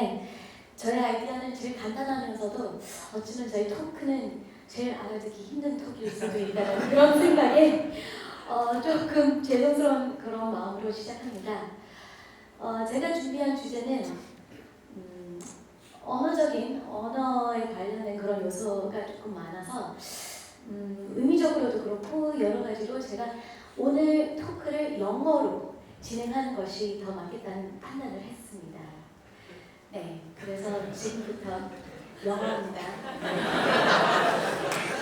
했는데 저희 아이디어는 제일 간단하면서도 어쩌면 저희 토크는 제일 알아듣기 힘든 토크일 수도 있다는 그런 생각에 조금 죄송스러운 그런 마음으로 시작합니다. 제가 준비한 주제는 언어에 관련된 그런 요소가 조금 많아서 의미적으로도 그렇고 여러 가지로 제가 오늘 토크를 영어로 진행하는 것이 더 맞겠다는 판단을 했습니다. 네, 그래서 지금부터 영어입니다.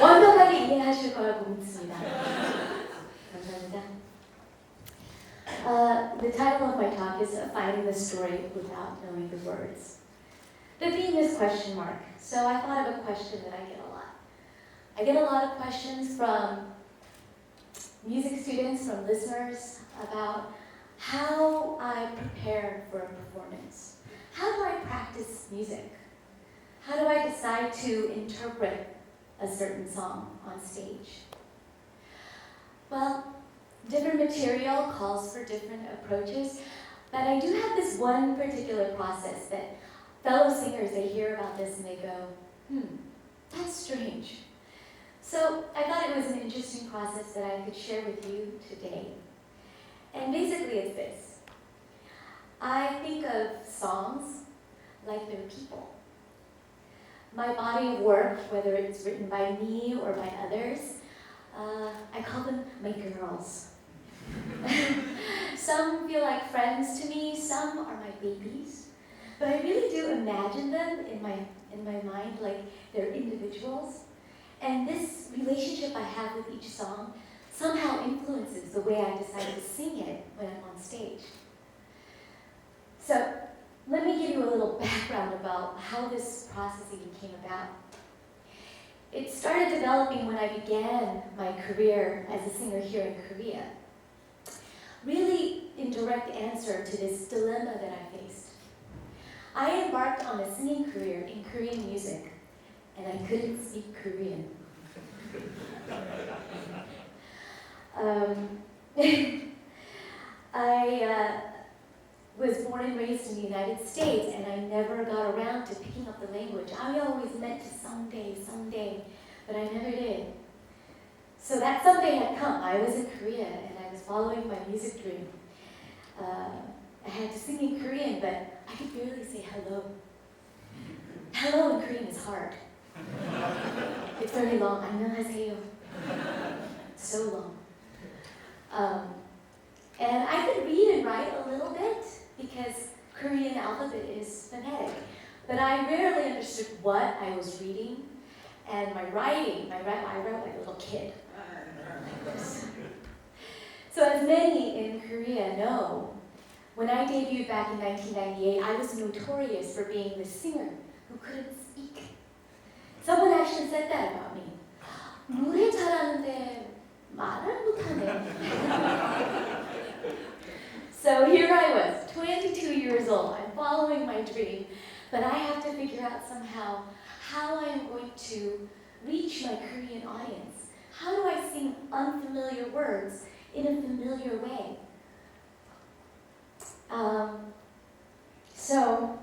완벽하게 이해하실 거라고 믿습니다. 감사합니다. The title of my talk is Finding the Story Without Knowing the Words. The theme is question mark, so I thought of a question that I get a lot. I get a lot of questions from music students, from listeners, about how I prepare for a performance. How do I practice music? How do I decide to interpret a certain song on stage? Well, different material calls for different approaches, but I do have this one particular process that fellow singers, they hear about this and they go, that's strange. So I thought it was an interesting process that I could share with you today. And basically it's this. I think of songs like they're people. My body of work, whether it's written by me or by others, I call them my girls. Some feel like friends to me, some are my babies. But I really do imagine them in my mind like they're individuals. And this relationship I have with each song somehow influences the way I decide to sing it when I'm on stage. So let me give you a little background about how this process even came about. It started developing when I began my career as a singer here in Korea. Really in direct answer to this dilemma that I faced. I embarked on a singing career in Korean music, and I couldn't speak Korean. I was born and raised in the United States, and I never got around to picking up the language. I always meant to someday, but I never did. So that someday had come. I was in Korea, and I was following my music dream. I had to sing in Korean, but I could barely say hello. Hello in Korean is hard. It's very long. 안녕하세요. So long. And I could read and write a little bit because Korean alphabet is phonetic. But I rarely understood what I was reading. And my writing, I wrote like a little kid. Like this. So as many in Korea know, when I debuted back in 1998, I was notorious for being the singer who couldn't speak. Someone actually said that about me. 노래 잘하는데 말을 못하네. So here I was, 22 years old. I'm following my dream, but I have to figure out somehow how I am going to reach my Korean audience. How do I sing unfamiliar words in a familiar way? So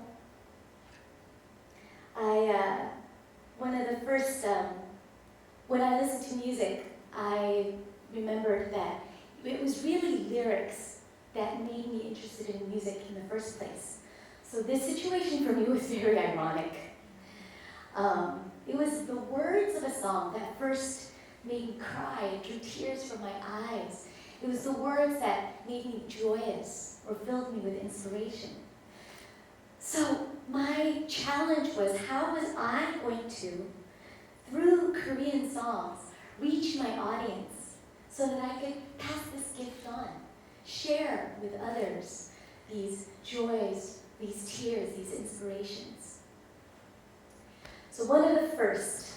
one of the first, when I listened to music, I remembered that it was really lyrics that made me interested in music in the first place. So this situation for me was very ironic. It was the words of a song that first made me cry, drew tears from my eyes. It was the words that made me joyous or filled me with inspiration. So my challenge was, how was I going to, through Korean songs, reach my audience so that I could pass this gift on, share with others these joys, these tears, these inspirations. So one of the first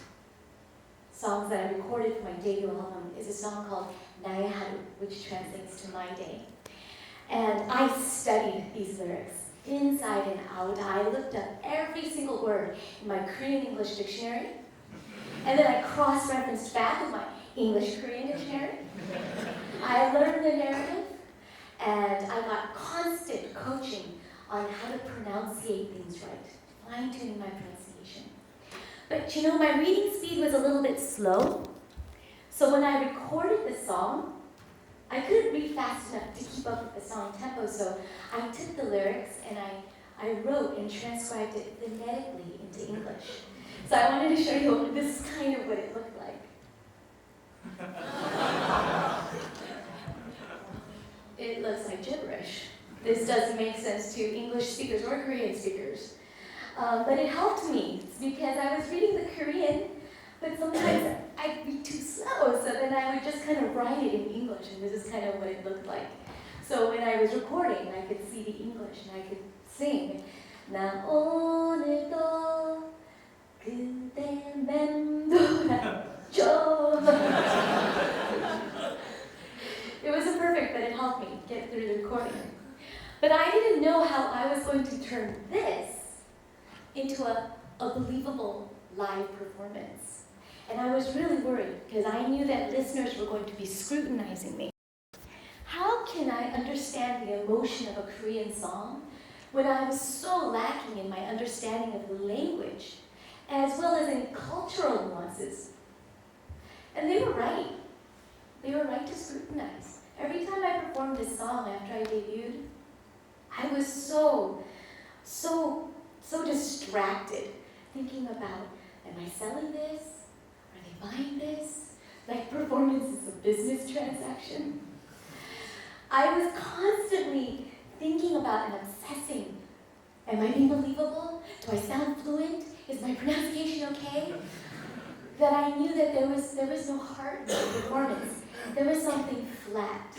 songs that I recorded for my debut album is a song called 나의 하루, which translates to My Day. And I studied these lyrics inside and out. I looked up every single word in my Korean English dictionary, and then I cross-referenced back with my English-Korean dictionary. I learned the narrative, and I got constant coaching on how to pronunciate things right, fine-tuning my pronunciation. But you know, my reading speed was a little bit slow, so when I recorded the song, I couldn't read fast enough to keep up with the song tempo, so I took the lyrics and I wrote and transcribed it phonetically into English. So I wanted to show you this is kind of what it looked like. It looks like gibberish. This doesn't make sense to English speakers or Korean speakers. But it helped me because I was reading the Korean, but sometimes I'd be too slow, so then I would just kind of write it in English, and this is kind of what it looked like. So when I was recording, I could see the English, and I could sing. 나 오늘도 그대 맴돌았죠. It wasn't perfect, but it helped me get through the recording. But I didn't know how I was going to turn this into a believable live performance. And I was really worried because I knew that listeners were going to be scrutinizing me. How can I understand the emotion of a Korean song when I was so lacking in my understanding of the language, as well as in cultural nuances? And they were right. They were right to scrutinize. Every time I performed this song after I debuted, I was so distracted, thinking about, am I selling this? Are they buying this? Like performance is a business transaction. I was constantly thinking about and obsessing. Am I being believable? Do I sound fluent? Is my pronunciation okay? That I knew that there was no heart in the performance. There was something flat.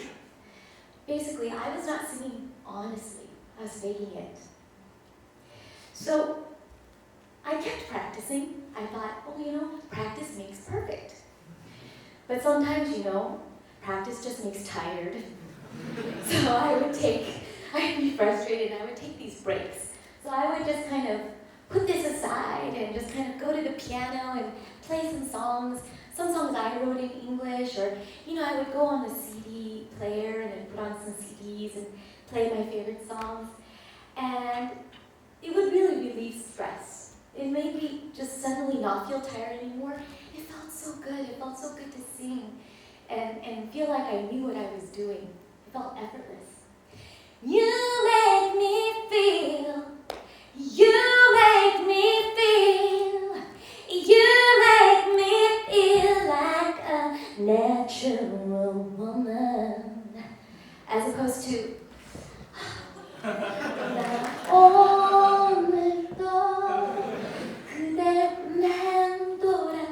Basically, I was not singing honestly. I was faking it. So I kept practicing. I thought, practice makes perfect. But sometimes, practice just makes tired. So I'd be frustrated and I would take these breaks. So I would just kind of put this aside and just kind of go to the piano and play some songs. Some songs I wrote in English, or, I would go on the CD player and then put on some CDs and play my favorite songs. And it would really relieve stress. It made me just suddenly not feel tired anymore. It felt so good. It felt so good to sing and feel like I knew what I was doing. It felt effortless. You make me feel, you make me feel, you make me feel like a natural woman. As opposed to, 나 오늘도 그대 맴돌았죠.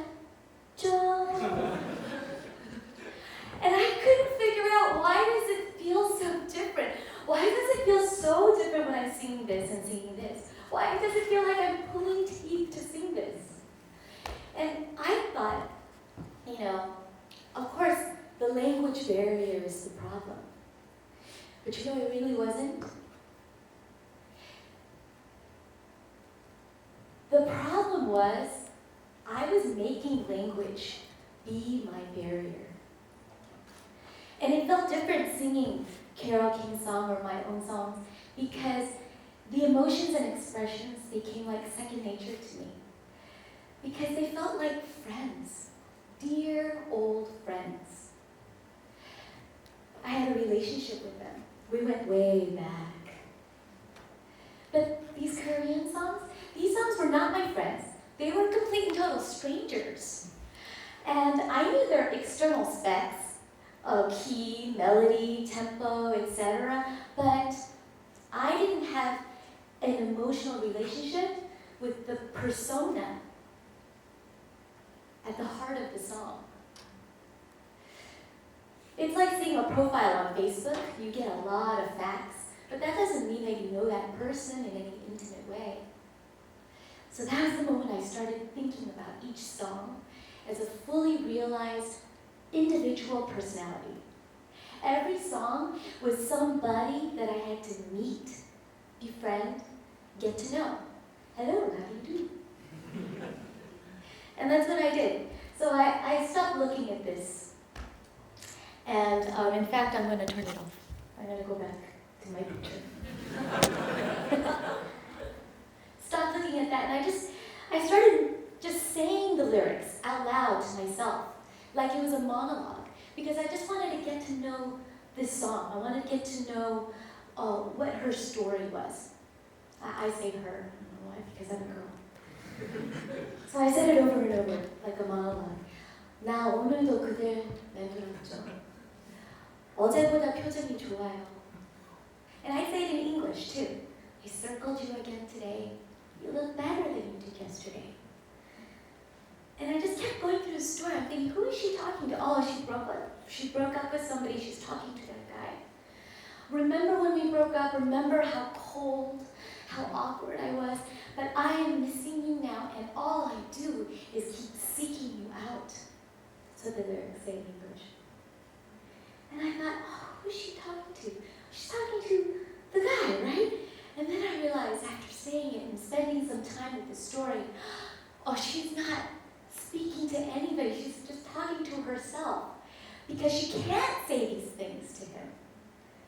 And I couldn't figure out, why does it feel so different? Why does it feel so different when I'm singing this and singing this? Why does it feel like I'm pulling teeth to sing this? And I thought, of course, the language barrier is the problem. But it really wasn't. The problem was, I was making language be my barrier. And it felt different singing Carole King's song or my own songs because the emotions and expressions became like second nature to me. Because they felt like friends, dear old friends. I had a relationship with them. We went way back. But these Korean songs, these songs were not my friends. They were complete and total strangers. And I knew their external specs, key, melody, tempo, etc. But I didn't have an emotional relationship with the persona at the heart of the song. It's like seeing a profile on Facebook. You get a lot of facts, but that doesn't mean that you know that person in any intimate way. So that was the moment I started thinking about each song as a fully realized individual personality. Every song was somebody that I had to meet, befriend, get to know. Hello, how do you do? And that's what I did. So I stopped looking at this. And in fact, I'm going to turn it off. I'm going to go back to my picture. looking at that, and I started just saying the lyrics out loud to myself, like it was a monologue, because I just wanted to get to know this song. I wanted to get to know what her story was. I say her, I don't know why, because I'm a girl. So I said it over and over, like a monologue. 나 오늘도 그댈 만들었죠. 어제보다 표정이 좋아요. And I say it in English too. I circled you again today. You look better than you did yesterday. And I just kept going through the story. I'm thinking, who is she talking to? Oh, she broke up with somebody. She's talking to that guy. Remember when we broke up? Remember how cold, how awkward I was? But I am missing you now, and all I do is keep seeking you out. So the lyrics say in English. And I thought, oh, who is she talking to? She's talking to the guy, right? And then I realized after saying it and spending some time with the story, oh, she's not speaking to anybody. She's just talking to herself because she can't say these things to him.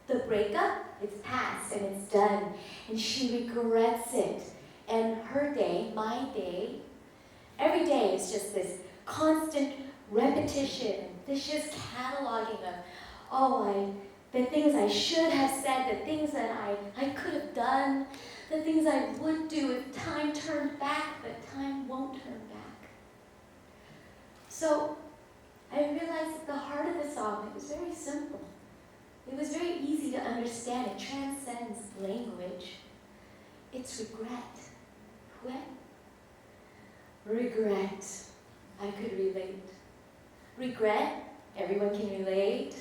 The breakup, it's past and it's done, and she regrets it. And her day, my day, every day is just this constant repetition, vicious cataloging of, the things I should have said, the things that I could have done, the things I would do if time turned back, but time won't turn back. So I realized at the heart of the song, it was very simple. It was very easy to understand. It transcends language. It's regret. Regret. I could relate. Regret, everyone can relate.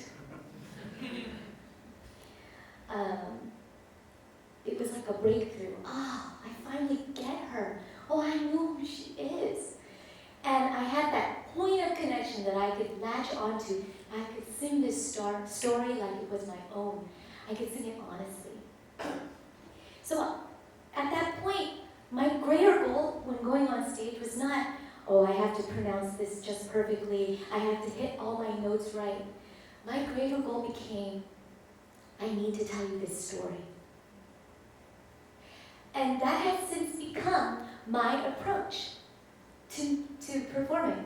It was like a breakthrough. I finally get her. Oh, I know who she is. And I had that point of connection that I could latch onto. I could sing this story like it was my own. I could sing it honestly. So at that point, my greater goal when going on stage was not, I have to pronounce this just perfectly. I have to hit all my notes right. My greater goal became, I need to tell you this story. And that has since become my approach to performing.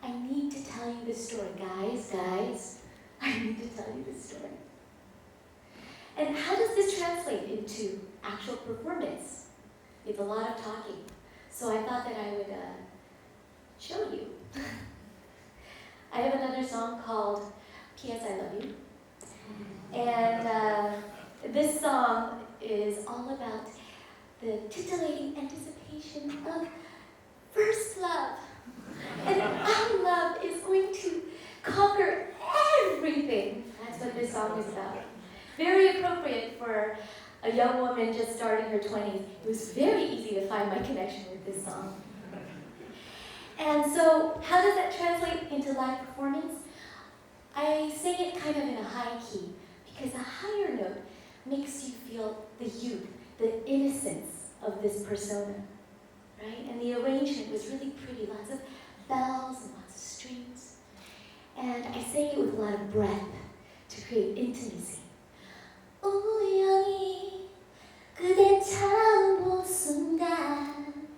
I need to tell you this story. Guys, I need to tell you this story. And how does this translate into actual performance? It's a lot of talking. So I thought that I would show you. I have another song called P.S. I Love You. And this song is all about the titillating anticipation of first love. And our love is going to conquer everything. That's what this song is about. Very appropriate for a young woman just starting her 20s. It was very easy to find my connection with this song. And so, how does that translate into live performance? I sing it kind of in a high key, because a higher note makes you feel the youth, the innocence of this persona, right? And the arrangement was really pretty, lots of bells and lots of strings. And I sang it with a lot of breath to create intimacy. 우연히 그대 처음 본 순간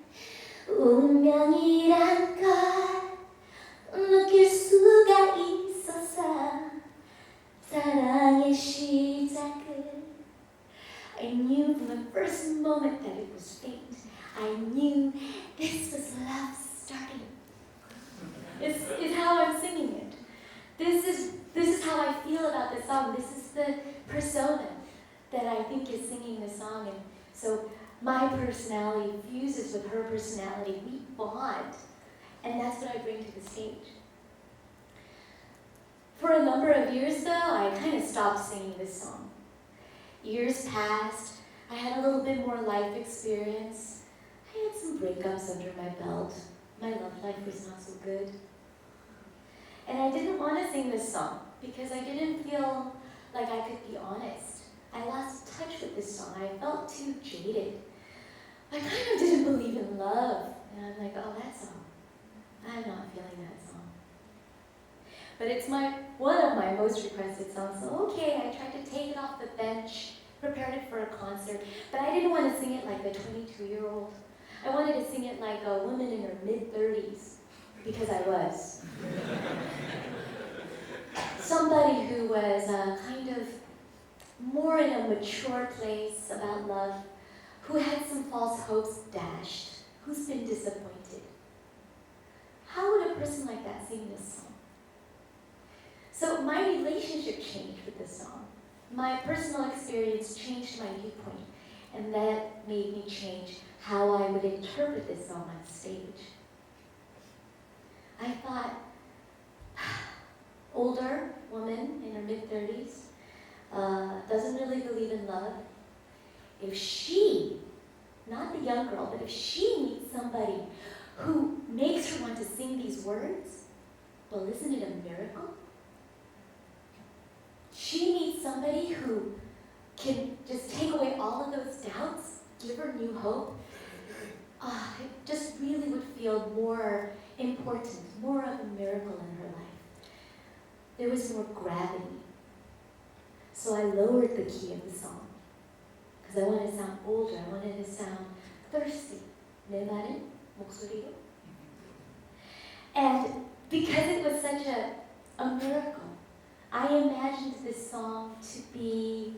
운명이란 걸 느낄 수가 있었어. 사랑의 시작을 I knew from the first moment that it was fate. I knew this was love starting. This is how I'm singing it. This is how I feel about this song. This is the persona that I think is singing the song. And so my personality fuses with her personality. We bond. And that's what I bring to the stage. For a number of years, though, I kind of stopped singing this song. Years passed. I had a little bit more life experience. I had some breakups under my belt. My love life was not so good. And I didn't want to sing this song because I didn't feel like I could be honest. I lost touch with this song. I felt too jaded. I kind of didn't believe in love. And I'm like, that song. I'm not feeling that song. But it's one of my most requested songs. So okay, I tried to take it off the bench, prepared it for a concert, but I didn't want to sing it like the 22-year-old. I wanted to sing it like a woman in her mid-30s, because I was. Somebody who was kind of more in a mature place about love, who had some false hopes dashed, who's been disappointed. How would a person like that sing this song? So my relationship changed with this song. My personal experience changed my viewpoint, and that made me change how I would interpret this song on stage. I thought, older woman in her mid-30s, doesn't really believe in love. If she, not the young girl, but if she meets somebody who makes her want to sing these words, well, isn't it a miracle? She meets somebody who can just take away all of those doubts, give her new hope. It just really would feel more important, more of a miracle in her life. There was more gravity. So I lowered the key of the song, because I wanted to sound older, I wanted to sound thirsty. 내 말은 목소리로. And because it was such a miracle, I imagined this song to be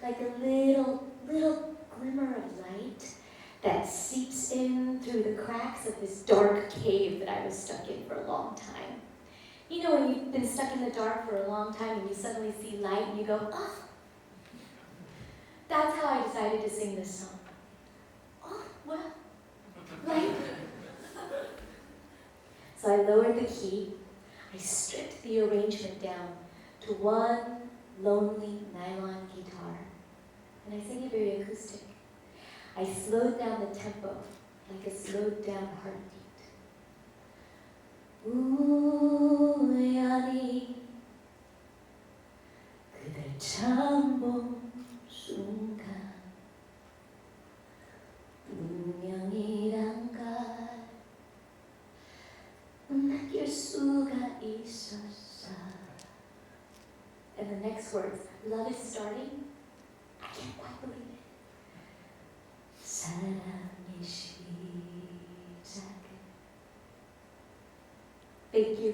like a little glimmer of light that seeps in through the cracks of this dark cave that I was stuck in for a long time. You know when you've been stuck in the dark for a long time and you suddenly see light and you go, oh. That's how I decided to sing this song. Oh, well, light. So I lowered the key, I stripped the arrangement down to one lonely nylon guitar, and I sang it very acoustic. I slowed down the tempo like a slowed down heartbeat. 우연히 그댈 처음 본 순간 운명이란 걸 느낄 수가 있었어. And the next words, love is starting. I can't quite believe it. 사랑의 시작은. Thank you.